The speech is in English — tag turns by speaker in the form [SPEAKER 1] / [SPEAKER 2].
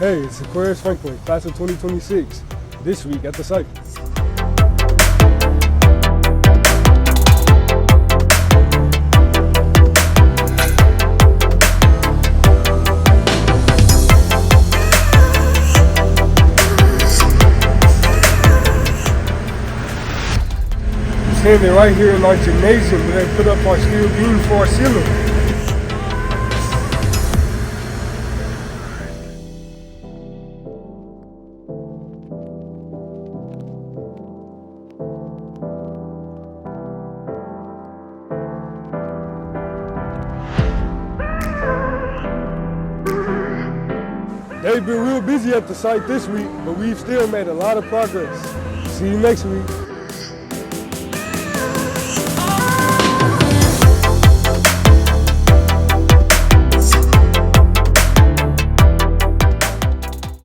[SPEAKER 1] Hey, it's Aquarius Franklin, class of 2026, this week at the site. Standing right here in our gymnasium where they put up our steel beam for our ceiling. They've been real busy at the site this week, but we've still made a lot of progress. See you next week.